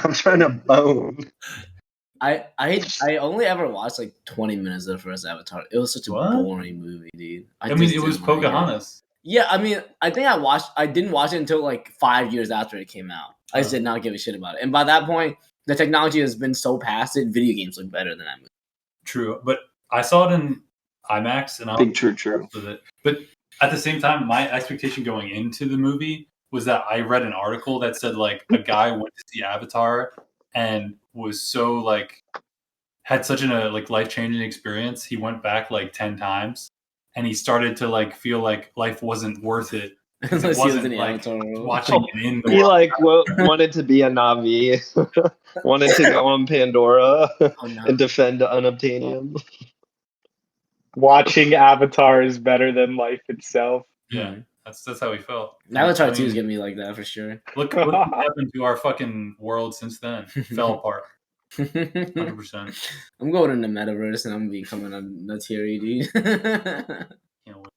I'm trying to bone. I only ever watched like 20 minutes of the first Avatar. It was such a boring movie, dude. I mean, it was Pocahontas. Yeah, I mean, I think I didn't watch it until like 5 years after it came out. I just did not give a shit about it. And by that point, the technology has been so past it, video games look better than that movie. True, but I saw it in IMAX, and I'm true with it. But at the same time, my expectation going into the movie was that I read an article that said like a guy went to see Avatar and was so like had such a like life-changing experience. He went back like 10 times, and he started to like feel like life wasn't worth it. It wasn't like watching it in the He like wanted to be a Navi, wanted to go on Pandora and defend Unobtainium. Watching Avatar is better than life itself. Yeah, that's how he felt. Avatar 2 is gonna be like that for sure. Look what happened to our fucking world since then. Fell apart. 100%. I'm going in the metaverse and I'm becoming a Natiri, dude. Can't wait.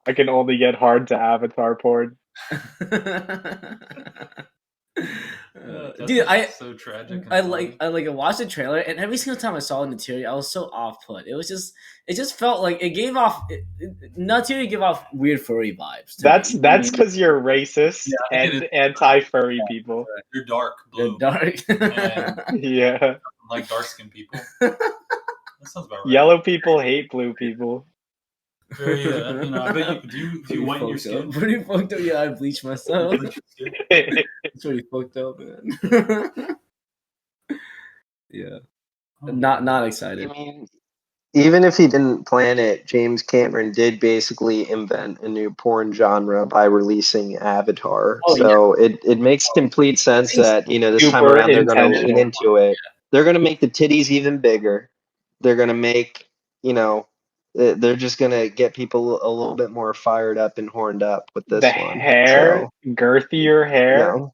I can only get hard to Avatar porn. Dude, so tragic. I watched the trailer, and every single time I saw Natiri, I was so off put. It just felt like it gave off Natiri give off weird furry vibes. That's because you're racist and anti-furry people. You're dark blue. You're dark. Yeah. Like dark skinned people. That sounds about right. Yellow people hate blue people. Very, I bet do you whiten your skin? Pretty fucked up. Yeah, I bleach myself. It's pretty fucked up, man. Yeah. Not excited. I mean, even if he didn't plan it, James Cameron did basically invent a new porn genre by releasing Avatar. It makes complete sense that, this time around they're going to lean into it. They're going to make the titties even bigger. They're going to make, they're just going to get people a little bit more fired up and horned up with this one. Hair, girthier hair.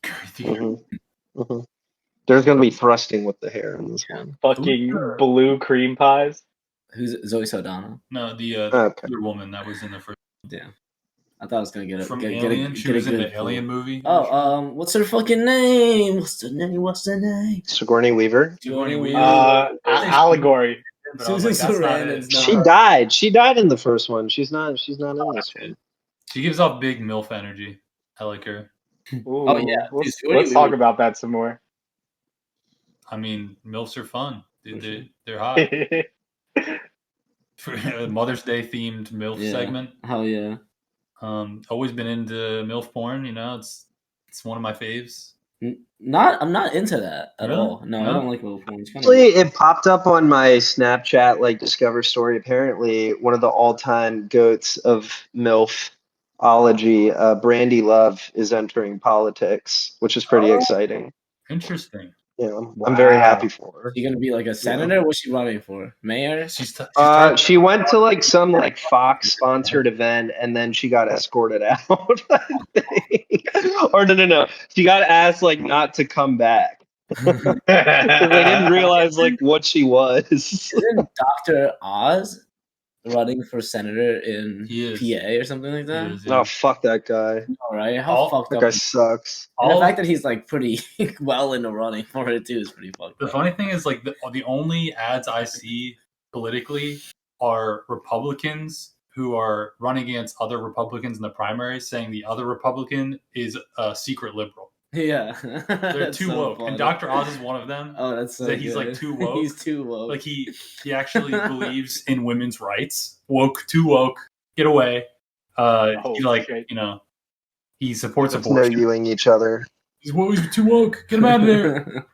Mm-hmm. There's going to be thrusting with the hair in this one. Fucking blue cream pies. Who's Zoe Saldana? No, the other woman that was in the first. Yeah, I thought I was gonna get from Alien. She was in the Alien movie. Oh, what's her fucking name? What's the name? Sigourney Weaver. Allegory. Susan Sarandon. She died. She died in the first one. She's not in this one. She gives off big MILF energy. I like her. Ooh, let's talk about that some more. I mean, MILFs are fun. They're hot. For a Mother's Day themed MILF segment. Hell yeah. Always been into MILF porn. It's one of my faves. I'm not into that at all. No, I don't like MILF porn. Actually, it popped up on my Snapchat Discover story. Apparently, one of the all-time goats of MILFology, Brandy Love, is entering politics, which is pretty exciting. Interesting. I'm very happy for her. She gonna be like a senator? What's she running for? Mayor? She went to some Fox sponsored event, and then she got escorted out. Or no. She got asked not to come back. They didn't realize what she was. Isn't Dr. Oz? running for senator in He is. PA or something like that? He is, yeah. Oh, fuck that guy. All right, how fucked That up. guy sucks. And the fact that he's like pretty well into running for it too is pretty fucked The up. funny thing is, like, the only ads I see politically are Republicans who are running against other Republicans in the primary, saying the other Republican is a secret liberal. Yeah, They're too woke, funny. and Dr. Oz is one of them. Oh, that's so that he's good. like too woke. He's too woke. Like he actually believes in women's rights. Woke, too woke. Get away. He like shit. he supports There's abortion. no viewing each other. He's too woke. Get him out of there.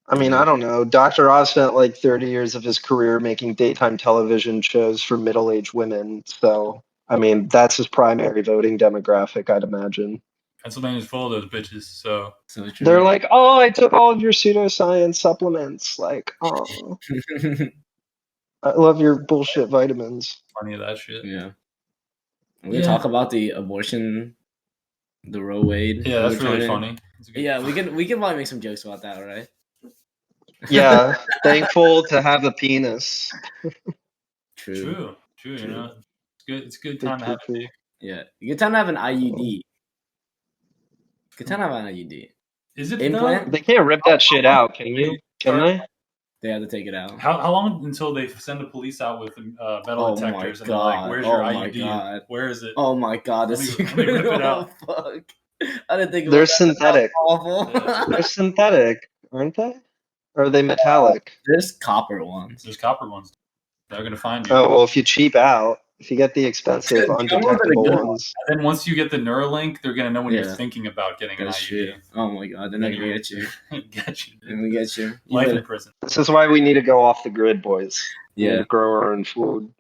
I mean, I don't know. Dr. Oz spent like 30 years of his career making daytime television shows for middle-aged women. So, I mean, that's his primary voting demographic, I'd imagine. Pennsylvania's full of those bitches. So true. They're like, oh, I took all of your pseudoscience supplements. Like, oh, I love your bullshit vitamins. Funny of that shit. Yeah. We talk about the abortion, the Roe Wade. Yeah, that's really funny. Yeah, we can probably make some jokes about that, right? Yeah, thankful to have a penis. True. You know, it's good. It's a good time to have a dick. Yeah, good time to have an IUD. Good time to have an IUD. Is it implant? They can't rip that shit out, can you? Can they? They have to take it out. How long until they send the police out with metal detectors and they're like, "Where's your IUD? Where is it?" Oh my god, let me rip it out. Fuck. I didn't think about They're that. synthetic. Awful. Yeah. They're synthetic, aren't they? Or are they metallic? There's copper ones. There's copper ones. They're gonna find you. Oh well, if you cheap out, if you get the expensive undetectable ones. And then once you get the Neuralink, they're gonna know when you're thinking about getting an IUD. Shit. Oh my god, they're not gonna get you. Get you. They're gonna get you. Life in prison. This is why we need to go off the grid, boys. We need Yeah. to grow our own food.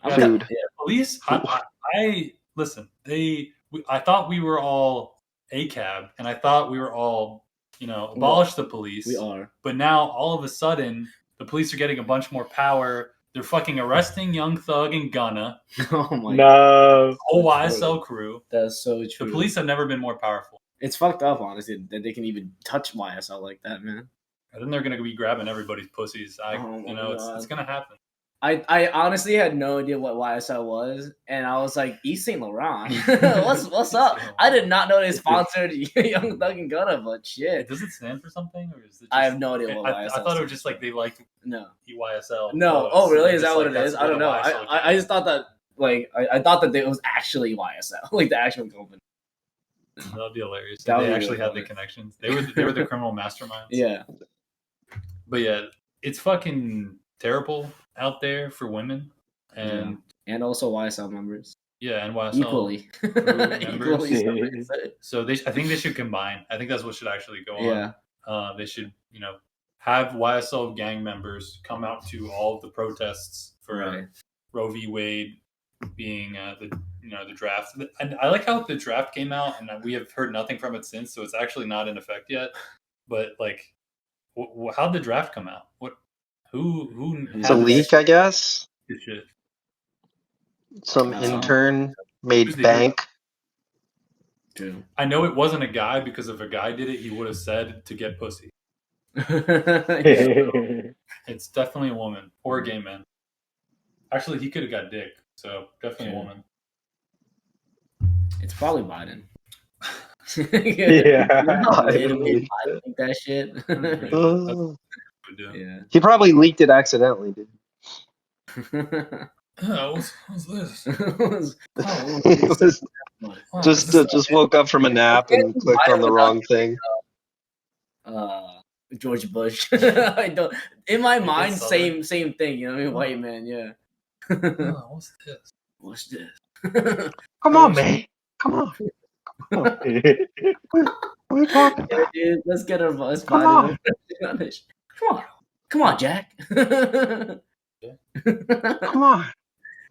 Yeah. Police. I listen. I thought we were all ACAB, and I thought we were all, abolish the police. We are. But now all of a sudden, the police are getting a bunch more power. They're fucking arresting Young Thug and Gunna. Oh my god. Whole YSL crew. That's so true. The police have never been more powerful. It's fucked up, honestly, that they can even touch YSL like that, man. And then they're gonna be grabbing everybody's pussies. It's gonna happen. I honestly had no idea what YSL was, and I was like, Yves Saint Laurent. what's up? I did not know they sponsored Young Thug and Gunna, but shit. Does it stand for something, or is it? I have no idea what YSL. I thought it was just like they liked YSL. No. Oh, really? Is that what it is? I don't know. I just thought that I thought that it was actually YSL, like the actual company. That'd be hilarious. They actually had the connections. They were the criminal masterminds. Yeah. But yeah, it's fucking terrible out there for women, and also YSL members. Yeah, and YSL equally. So I think they should combine. I think that's what should actually go on. Yeah. They should, have YSL gang members come out to all of the protests for Roe v. Wade being the draft. And I like how the draft came out, and we have heard nothing from it since. So it's actually not in effect yet. But like, how'd the draft come out? Who? It's a leak, I guess. Good shit. Some intern made bank. True. I know it wasn't a guy, because if a guy did it, he would have said to get pussy. It's definitely a woman or a gay man. Actually, he could have got dick, so definitely a woman. It's probably Biden. That shit. Yeah. He probably leaked it accidentally, dude. What's this? Just woke up from a nap and clicked on the wrong thing. George Bush. I don't. In my mind, same thing. You know, I mean, white man. Yeah. What's this? Come on, man. Come on. What are you talking about? Yeah, dude, let's get our bus. Come on. Come on, Jack. Come on.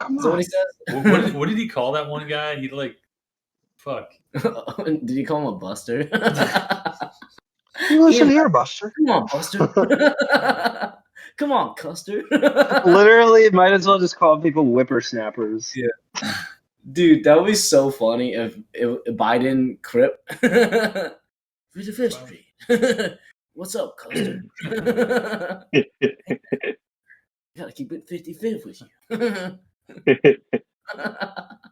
That's what he says. What did he call that one guy? He fuck. Did he call him a buster? Listen here, Buster. Come on, Buster. Come on, Custer. Literally, might as well just call people whippersnappers. Yeah. Dude, that would be so funny if Biden Crip. Piece of history. What's up, Custer? gotta keep it 50-50 with you.